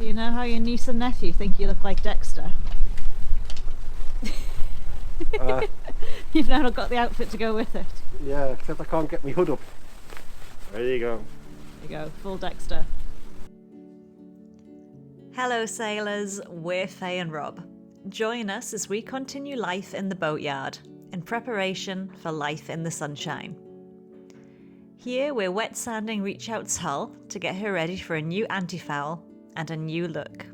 So you know how your niece and nephew think you look like Dexter? You've now got the outfit to go with it. Yeah, except I can't get my hood up. There you go. There you go, full Dexter. Hello sailors, we're Faye and Rob. Join us as we continue life in the boatyard, in preparation for life in the sunshine. Here we're wet sanding Reach Out's hull to get her ready for a new anti-foul and a new look.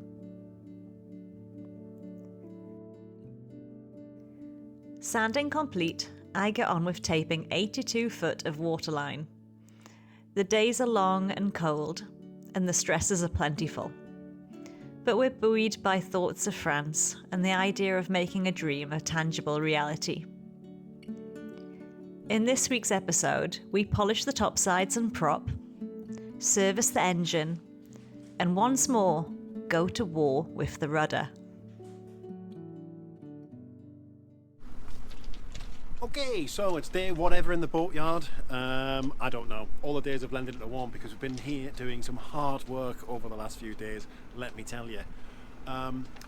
Sanding complete, I get on with taping 82 foot of waterline. The days are long and cold, and the stresses are plentiful. But we're buoyed by thoughts of France and the idea of making a dream a tangible reality. In this week's episode, we polish the topsides and prop, service the engine, and once more, go to war with the rudder. Okay, so it's day whatever in the boatyard. I don't know. All the days have blended into one because we've been here doing some hard work over the last few days, let me tell you.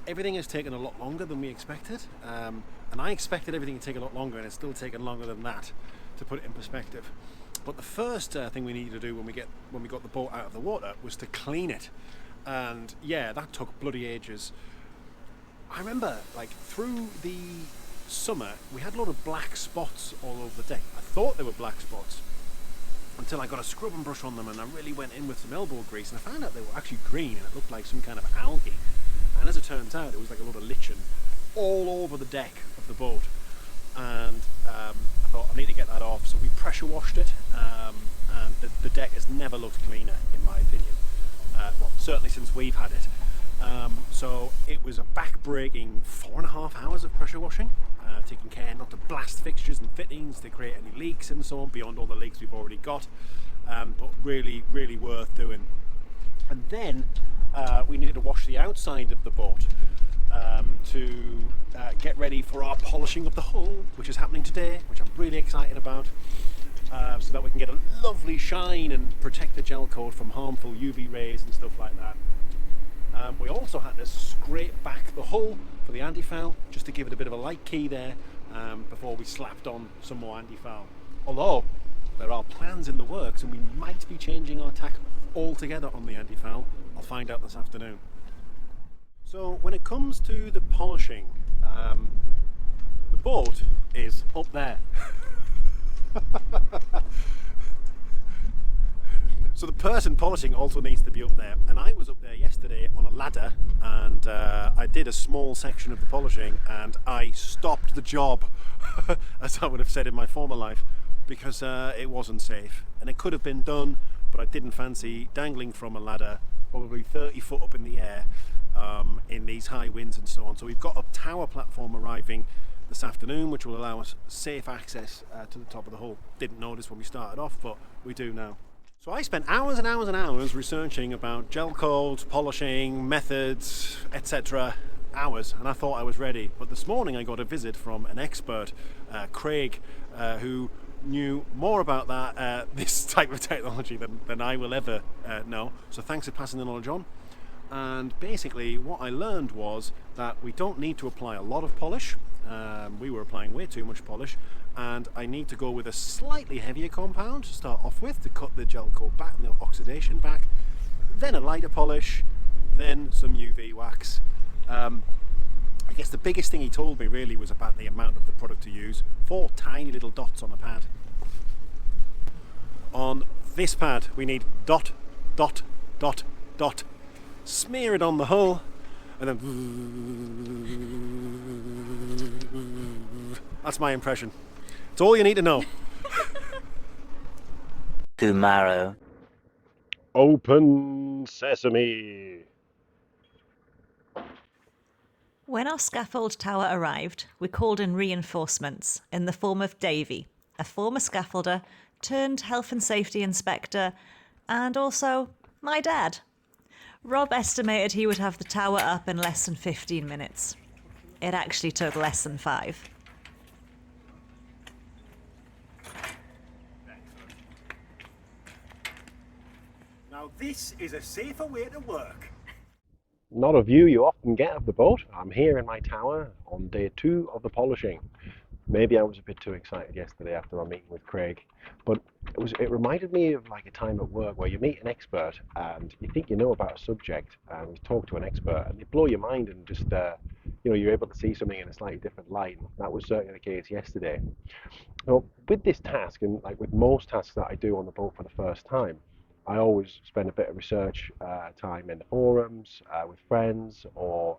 Everything has taken a lot longer than we expected. And I expected everything to take a lot longer, and it's still taken longer than that, to put it in perspective. But the first thing we needed to do when we got the boat out of the water was to clean it. And yeah, that took bloody ages. I remember, like, through the summer, we had a lot of black spots all over the deck. I thought they were black spots until I got a scrub and brush on them, and I really went in with some elbow grease, and I found out they were actually green, and it looked like some kind of algae. And as it turns out, it was like a lot of lichen all over the deck of the boat. And I thought, I need to get that off, so we pressure washed it, and the deck has never looked cleaner, in my opinion. Well, certainly since we've had it. So it was a back-breaking 4.5 hours of pressure washing, taking care not to blast fixtures and fittings, to create any leaks and so on, beyond all the leaks we've already got, but really, really worth doing. And then we needed to wash the outside of the boat to get ready for our polishing of the hull, which is happening today, which I'm really excited about, so that we can get a lovely shine and protect the gel coat from harmful UV rays and stuff like that. We also had to scrape back the hull for the anti-foul, just to give it a bit of a light key there, before we slapped on some more anti-foul. Although there are plans in the works, and we might be changing our tack altogether on the anti-foul. I'll find out this afternoon. So when it comes to the polishing, the boat is up there. So the person polishing also needs to be up there, and I was up there yesterday on a ladder, and I did a small section of the polishing, and I stopped the job, as I would have said in my former life, because it wasn't safe, and it could have been done, but I didn't fancy dangling from a ladder probably 30 foot up in the air in these high winds and so on. So we've got a tower platform arriving this afternoon, which will allow us safe access to the top of the hull. Didn't notice when we started off, but we do now. So I spent hours and hours and hours researching about gel coats, polishing, methods, etc. Hours, and I thought I was ready. But this morning I got a visit from an expert, Craig, who knew more about this type of technology than I will ever know. So thanks for passing the knowledge on. And basically what I learned was that we don't need to apply a lot of polish. We were applying way too much polish, and I need to go with a slightly heavier compound to start off with to cut the gel coat back and the oxidation back, then a lighter polish, then some UV wax. I guess the biggest thing he told me really was about the amount of the product to use. 4 tiny little dots on a pad. On this pad we need dot, dot, dot, dot. Smear it on the hull, and then that's my impression. It's all you need to know. Tomorrow. Open sesame. When our scaffold tower arrived, we called in reinforcements in the form of Davy, a former scaffolder turned health and safety inspector, and also my dad. Rob estimated he would have the tower up in less than 15 minutes. It actually took less than 5. Now this is a safer way to work. not a view you often get of the boat. I'm here in my tower on day 2 of the polishing. Maybe I was a bit too excited yesterday after my meeting with Craig, but it reminded me of like a time at work where you meet an expert and you think you know about a subject and you talk to an expert and they blow your mind and just you're able to see something in a slightly different light. And that was certainly the case yesterday. Well, with this task, and like with most tasks that I do on the boat for the first time, I always spend a bit of research time in the forums with friends or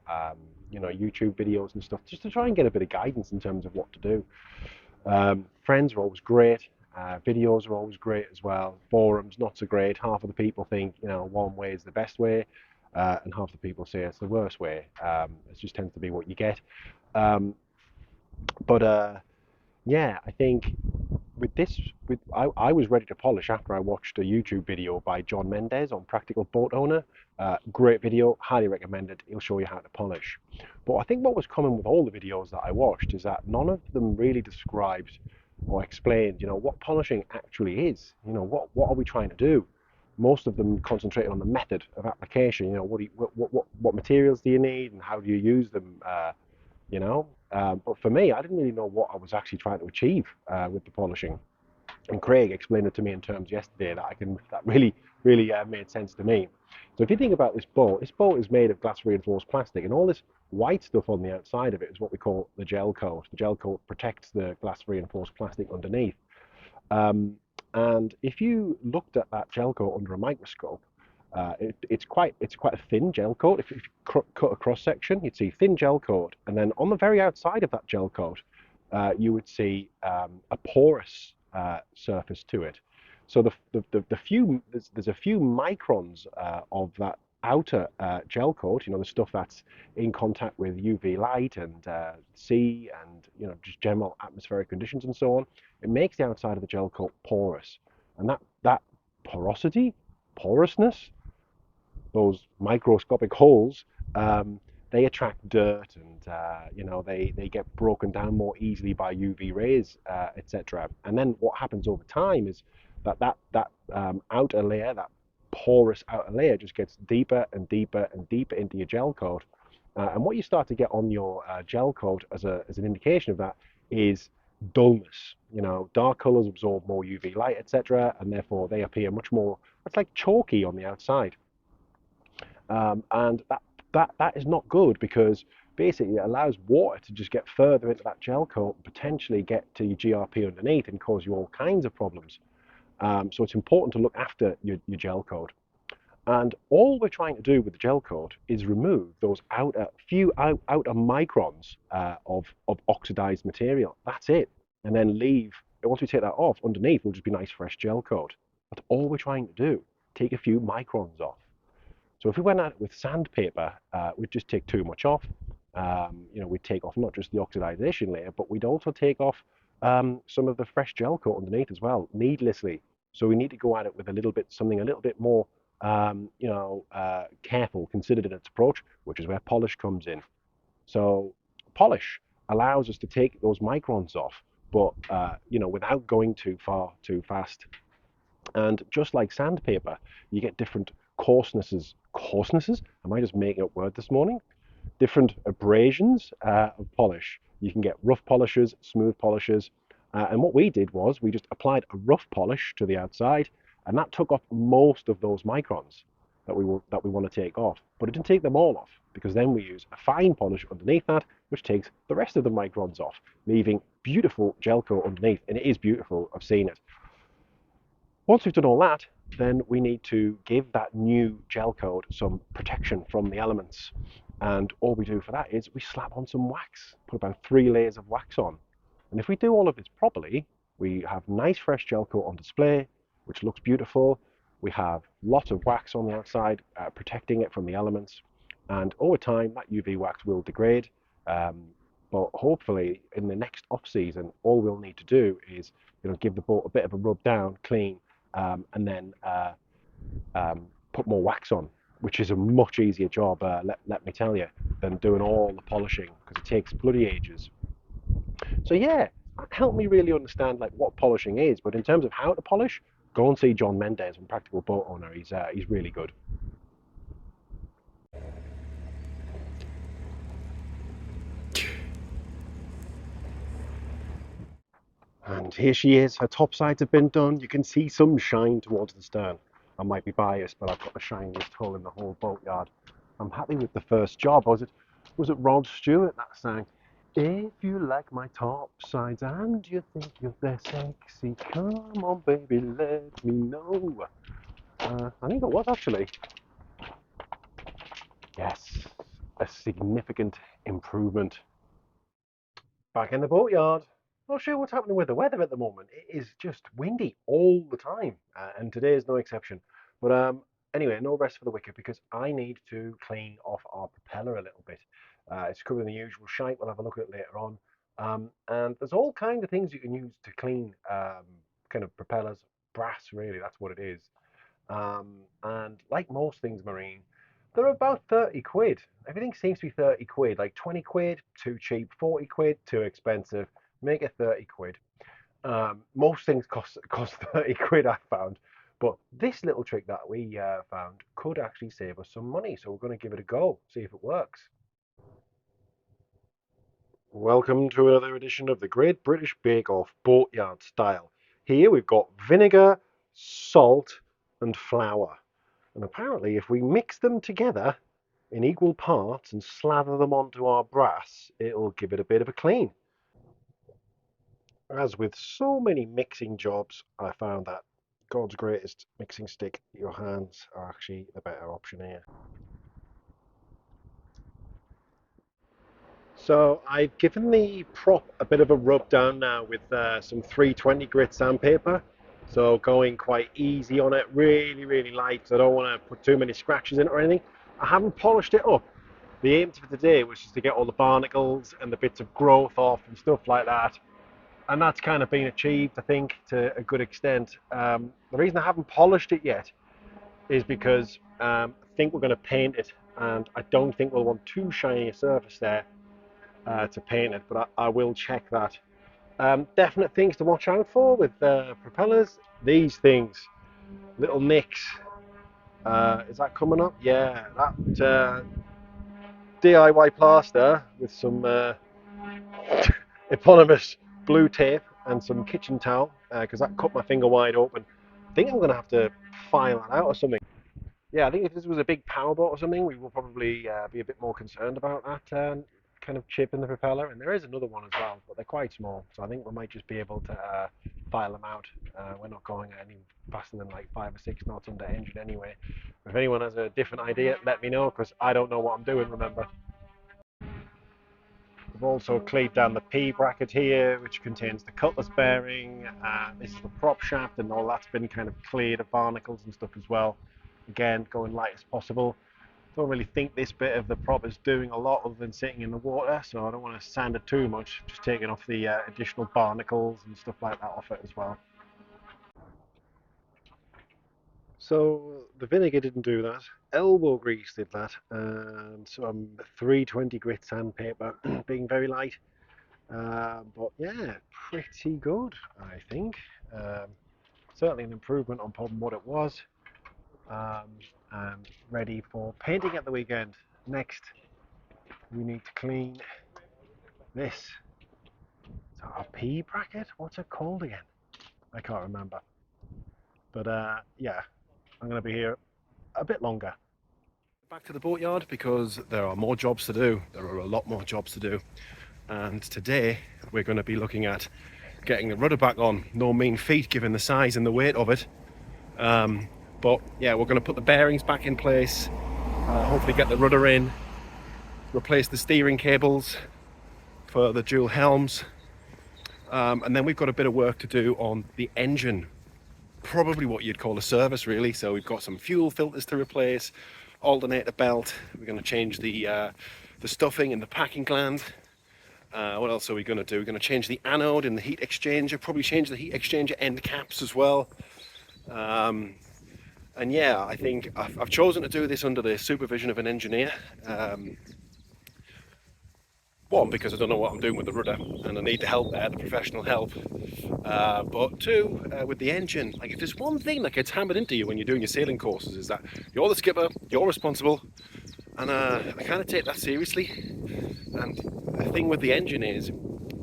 YouTube videos and stuff, just to try and get a bit of guidance in terms of what to do. Friends are always great. Videos are always great as well. Forums not so great. Half of the people think one way is the best way, and half the people say it's the worst way. It just tends to be what you get. But yeah, I think with this, I was ready to polish after I watched a YouTube video by John Mendez on Practical Boat Owner. Great video, highly recommended. He'll show you how to polish. But I think what was common with all the videos that I watched is that none of them really described or explained, what polishing actually is. What are we trying to do? Most of them concentrated on the method of application. What materials do you need and how do you use them? But for me, I didn't really know what I was actually trying to achieve with the polishing. And Craig explained it to me in terms yesterday that really made sense to me. So if you think about this boat is made of glass reinforced plastic, and all this white stuff on the outside of it is what we call the gel coat. The gel coat protects the glass reinforced plastic underneath. And if you looked at that gel coat under a microscope, it's quite a thin gel coat. If you cut a cross section, you'd see thin gel coat, and then on the very outside of that gel coat, you would see a porous surface to it. So there's a few microns of that outer gel coat. The stuff that's in contact with UV light and sea and just general atmospheric conditions and so on. It makes the outside of the gel coat porous, and that porousness, those microscopic holes, they attract dirt and they get broken down more easily by UV rays, etc. And then what happens over time is that outer layer, that porous outer layer, just gets deeper and deeper and deeper into your gel coat. And what you start to get on your gel coat as an indication of that is dullness. Dark colors absorb more UV light, etc., and therefore they appear much more. It's like chalky on the outside. And that is not good, because basically it allows water to just get further into that gel coat and potentially get to your GRP underneath and cause you all kinds of problems. So it's important to look after your gel coat. And all we're trying to do with the gel coat is remove those outer microns of oxidized material. That's it. And then once we take that off, underneath will just be nice fresh gel coat. That's all we're trying to do. Take a few microns off. So if we went at it with sandpaper, we'd just take too much off. We'd take off not just the oxidization layer, but we'd also take off some of the fresh gel coat underneath as well, needlessly. So we need to go at it with something a little bit more, careful, considered in its approach, which is where polish comes in. So polish allows us to take those microns off, but without going too far, too fast. And just like sandpaper, you get different coarsenesses. Am I just making up words this morning? Different abrasions of polish. You can get rough polishes, smooth polishes, and what we did was we just applied a rough polish to the outside, and that took off most of those microns that we want to take off. But it didn't take them all off, because then we use a fine polish underneath that, which takes the rest of the microns off, leaving beautiful gel coat underneath. And it is beautiful. I've seen it. Once we've done all that, then we need to give that new gel coat some protection from the elements. And all we do for that is we slap on some wax, put about 3 layers of wax on. And if we do all of this properly, we have nice fresh gel coat on display, which looks beautiful. We have lots of wax on the outside, protecting it from the elements. And over time, that UV wax will degrade. But hopefully, in the next off-season, all we'll need to do is give the boat a bit of a rub down, clean, and then put more wax on, which is a much easier job, let me tell you, than doing all the polishing, because it takes bloody ages. So yeah, help me really understand what polishing is. But in terms of how to polish, go and see John Mendez on Practical Boat Owner. He's really good. And here she is, her top sides have been done. You can see some shine towards the stern. I might be biased, but I've got the shiniest hull in the whole boatyard. I'm happy with the first job. Was it Rod Stewart that sang, "If you like my top sides and you think they're sexy, come on baby, let me know." I think it was actually. Yes, a significant improvement. Back in the boatyard. Not sure what's happening with the weather at the moment. It is just windy all the time, and today is no exception. But anyway, no rest for the wicked because I need to clean off our propeller a little bit. It's covered in the usual shite. We'll have a look at it later on. And there's all kinds of things you can use to clean kind of propellers, brass. Really, that's what it is. And like most things marine, they're about 30 quid. Everything seems to be 30 quid, like 20 quid, too cheap, 40 quid, too expensive. Make it 30 quid. Most things cost 30 quid, I found. But this little trick that we found could actually save us some money. So we're going to give it a go, see if it works. Welcome to another edition of the Great British Bake Off Boatyard Style. Here we've got vinegar, salt and flour. And apparently if we mix them together in equal parts and slather them onto our brass, it'll give it a bit of a clean. As with so many mixing jobs, I found that God's greatest mixing stick, your hands, are actually the better option here. So I've given the prop a bit of a rub down now with some 320 grit sandpaper. So going quite easy on it, really light. So I don't want to put too many scratches in it or anything. I haven't polished it up. The aim for today was just to get all the barnacles and the bits of growth off and stuff like that. And that's kind of been achieved, I think, to a good extent. The reason I haven't polished it yet is because I think we're going to paint it, and I don't think we'll want too shiny a surface there to paint it, but I will check that. Definite things to watch out for with propellers. These things, little nicks. Is that coming up? Yeah, that DIY plaster with some eponymous blue tape and some kitchen towel because that cut my finger wide open. I think I'm going to have to file that out or something. Yeah, I think if this was a big powerboat or something, we will probably be a bit more concerned about that kind of chip in the propeller. And there is another one as well, but they're quite small. So I think we might just be able to file them out. We're not going any faster than like 5 or 6 knots under engine anyway. If anyone has a different idea, let me know because I don't know what I'm doing, remember. We've also cleaved down the P bracket here, which contains the cutlass bearing. This is the prop shaft, and all that's been kind of cleared of barnacles and stuff as well. Again, going light as possible. Don't really think this bit of the prop is doing a lot other than sitting in the water, so I don't want to sand it too much. Just taking off the additional barnacles and stuff like that off it as well. So the vinegar didn't do that. Elbow grease did that, and some 320 grit sandpaper, being very light. But yeah, pretty good, I think. Certainly an improvement on what it was. And ready for painting at the weekend. Next, we need to clean this. Is that a P bracket? What's it called again? I can't remember. But yeah, I'm going to be here a bit longer. Back to the boatyard because there are more jobs to do. There are a lot more jobs to do. And today we're going to be looking at getting the rudder back on. No mean feat given the size and the weight of it. But yeah, we're going to put the bearings back in place, hopefully get the rudder in, replace the steering cables for the dual helms, and then we've got a bit of work to do on the engine. Probably what you'd call a service really. So we've got some fuel filters to replace, alternator belt, we're going to change the stuffing in the packing gland. What else are we going to do? We're going to change the anode in the heat exchanger, probably change the heat exchanger end caps as well. And yeah, I think I've chosen to do this under the supervision of an engineer. One, because I don't know what I'm doing with the rudder and I need the help there, the professional help. But two, with the engine, like if there's one thing that gets hammered into you when you're doing your sailing courses is that you're the skipper, you're responsible, and I kind of take that seriously. And the thing with the engine is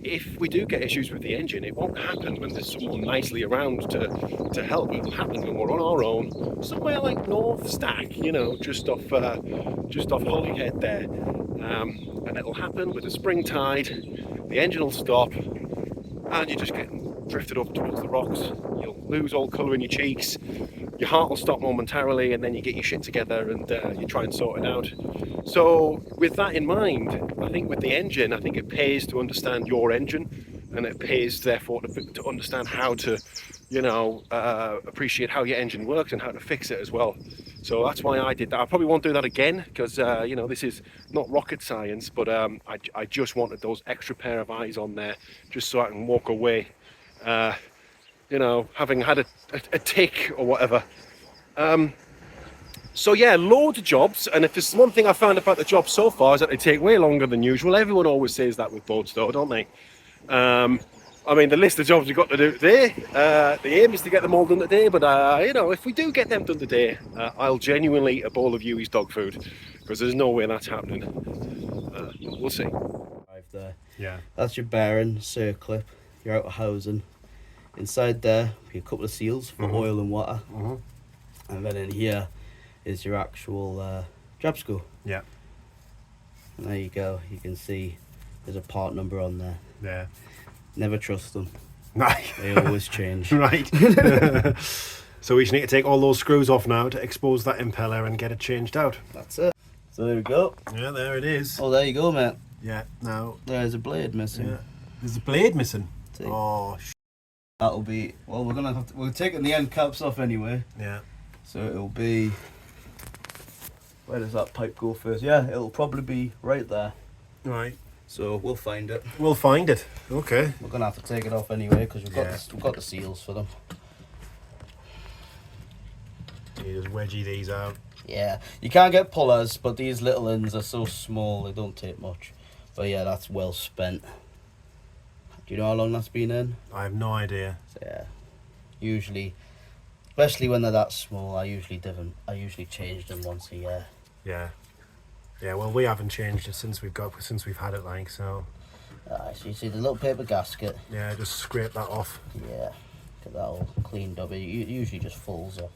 if we do get issues with the engine, it won't happen when there's someone nicely around to help. It'll happen when we're on our own, somewhere like North Stack, you know, just off Holyhead there. And it'll happen with a spring tide, the engine will stop, and you're just getting drifted up towards the rocks. You'll lose all colour in your cheeks, your heart will stop momentarily, and then you get your shit together and you try and sort it out. So with that in mind, I think with the engine, I think it pays to understand your engine, and it pays therefore to understand how to, you know, appreciate how your engine works and how to fix it as well. So that's why I did that. I probably won't do that again because you know, this is not rocket science, but I just wanted those extra pair of eyes on there just so I can walk away, you know, having had a tick or whatever. So yeah, loads of jobs, and if there's one thing I found about the job so far is that they take way longer than usual. Everyone always says that with boats though, don't they? I mean, the list of jobs we've got to do today, the aim is to get them all done today, but you know, if we do get them done today, I'll genuinely eat a bowl of Huey's dog food, because there's no way that's happening. We'll see. There. Yeah. That's your bearing, circlip, your outer housing. Inside there, a couple of seals for oil and water. And then in here is your actual drop screw. Yeah. And there you go. You can see there's a part number on there. Yeah. Never trust them. Right. They always change. Right. So we just need to take all those screws off now to expose that impeller and get it changed out. That's it. So there we go. Yeah, there it is. Oh, there you go, mate. Yeah, now... There's a blade missing. Yeah. There's a blade missing. See? Oh, That'll be... Well, we're gonna have to... We're taking the end caps off anyway. yeah. So it'll be... Where does that pipe go first? Yeah, it'll probably be right there. Right. So we'll find it. We'll find it. Okay. We're gonna have to take it off anyway because we've got Yeah. we've got the seals for them. You just wedgie these out. Yeah, you can't get pullers, but these little ends are so small they don't take much. But yeah, that's well spent. Do you know how long that's been in? I have no idea. So yeah, usually, especially when they're that small, I usually change them once a year. Yeah. Yeah, well, we haven't changed it since we've had it, like, so... So you see the little paper gasket? Yeah, just scrape that off. Yeah, get that all cleaned up. It usually just falls off.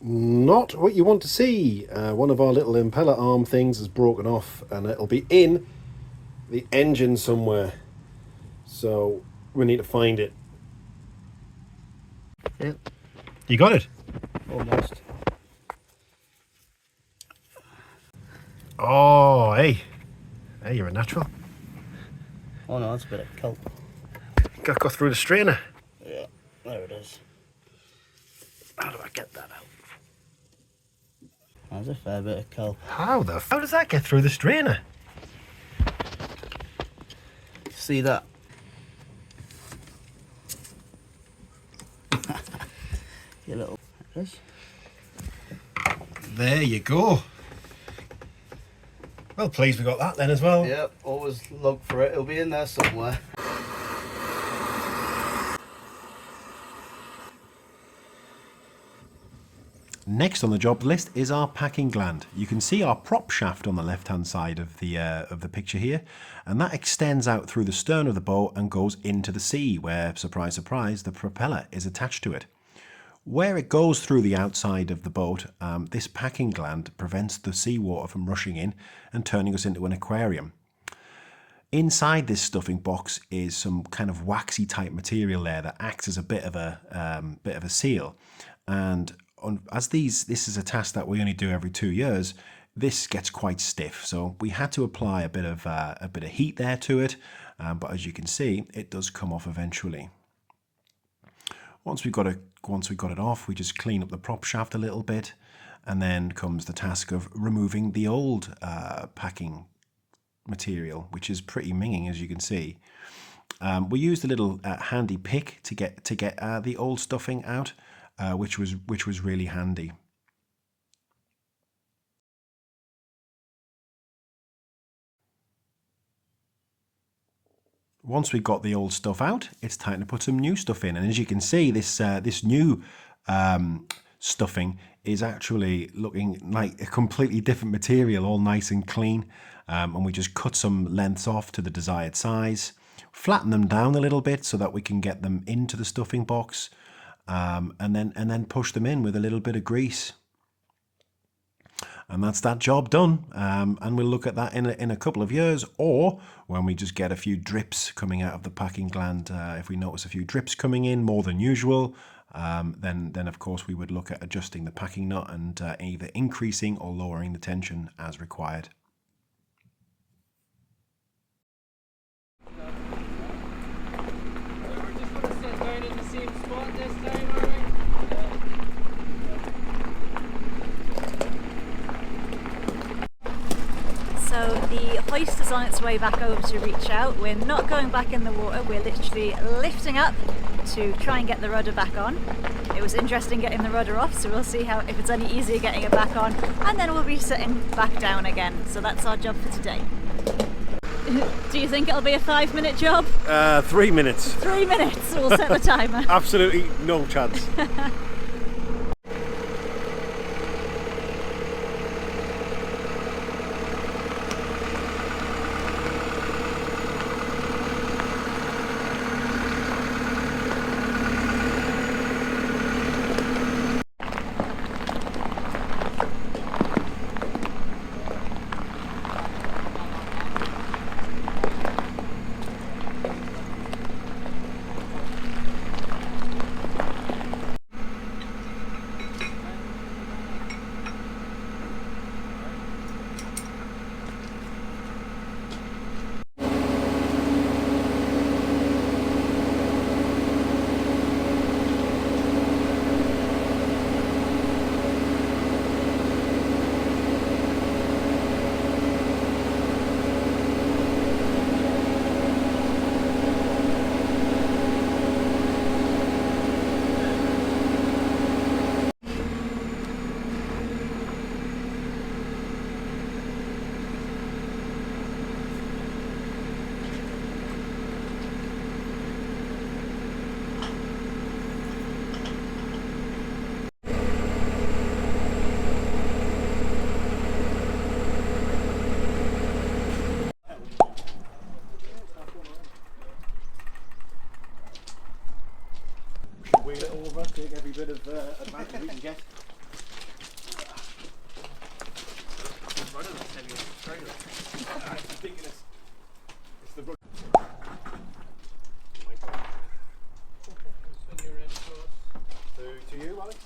Not what you want to see. One of our little impeller arm things has broken off, and it'll be in the engine somewhere. So we need to find it. Yeah. You got it? Almost. Oh, hey. Hey, you're a natural. Oh no, that's a bit of kelp. Got to go through the strainer. Yeah, there it is. How do I get that out? That's a fair bit of kelp. How does that get through the strainer? See that? Your little... There it is. There you go. Well, pleased we got that then as well. Yep, always look for it. It'll be in there somewhere. Next on the job list is our packing gland. You can see our prop shaft on the left-hand side of the picture here, and that extends out through the stern of the boat and goes into the sea, where, surprise, surprise, the propeller is attached to it. Where it goes through the outside of the boat, this packing gland prevents the seawater from rushing in and turning us into an aquarium. Inside this stuffing box is some kind of waxy type material there that acts as a bit of a seal, and as this is a task that we only do every 2 years, this gets quite stiff. So we had to apply a bit of heat there to it, but as you can see, it does come off eventually. Once we got it off, we just clean up the prop shaft a little bit, and then comes the task of removing the old packing material, which is pretty minging, as you can see. We used a little handy pick to get the old stuffing out, which was really handy. Once we got the old stuff out, it's time to put some new stuff in. And as you can see, this new stuffing is actually looking like a completely different material, all nice and clean. And we just cut some lengths off to the desired size, flatten them down a little bit so that we can get them into the stuffing box, and then push them in with a little bit of grease. And that's that job done. And we'll look at that in a couple of years, or when we just get a few drips coming out of the packing gland. If we notice a few drips coming in more than usual, then of course we would look at adjusting the packing nut and either increasing or lowering the tension as required. So the hoist is on its way back over to reach out. We're not going back in the water, we're literally lifting up to try and get the rudder back on. It was interesting getting the rudder off, so we'll see if it's any easier getting it back on, and then we'll be sitting back down again. So that's our job for today. Do you think it'll be a 5-minute job? 3 minutes. 3 minutes, we'll set the timer. Absolutely no chance. Wheel it over, take every bit of advantage we can get. It's the to you, Alex?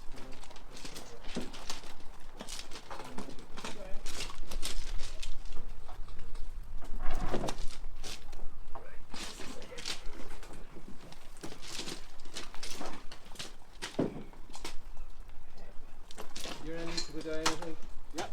You're in to the diameter? Yep.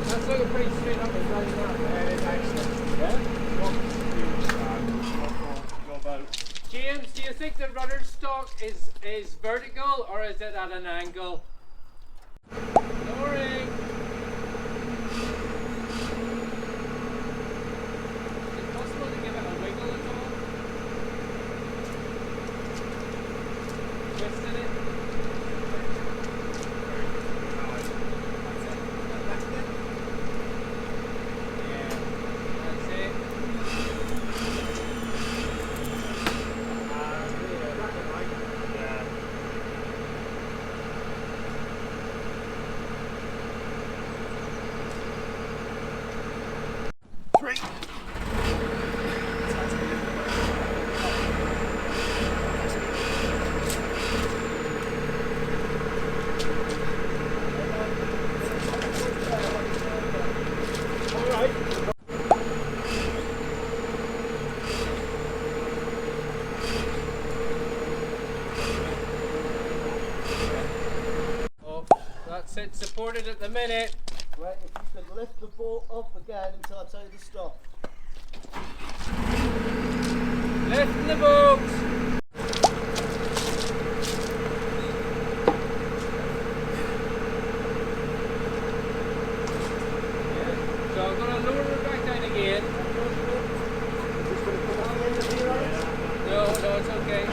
That's looking pretty straight up and running up. That is excellent. Yeah? James, do you think the rudder stock is vertical or is it at an angle? Lowering. Is it possible to give it a wiggle at all? Twisting it? That's it. Yeah, that's it. Oh, that's it, supported at the minute. Right, if you could lift the boat up again until I tell you to stop. Lifting the boat. Yeah. So I'm going to lower it back down again. No, it's okay.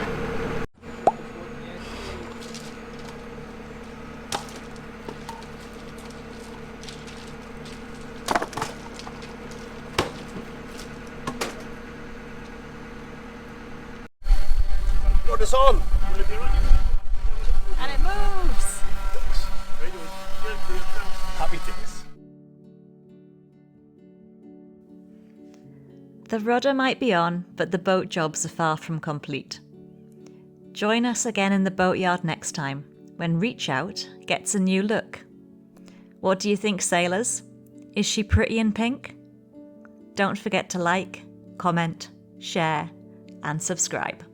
Got us on. And it moves! Happy days. The rudder might be on, but the boat jobs are far from complete. Join us again in the boatyard next time, when Reach Out gets a new look. What do you think, sailors? Is she pretty in pink? Don't forget to like, comment, share, and subscribe.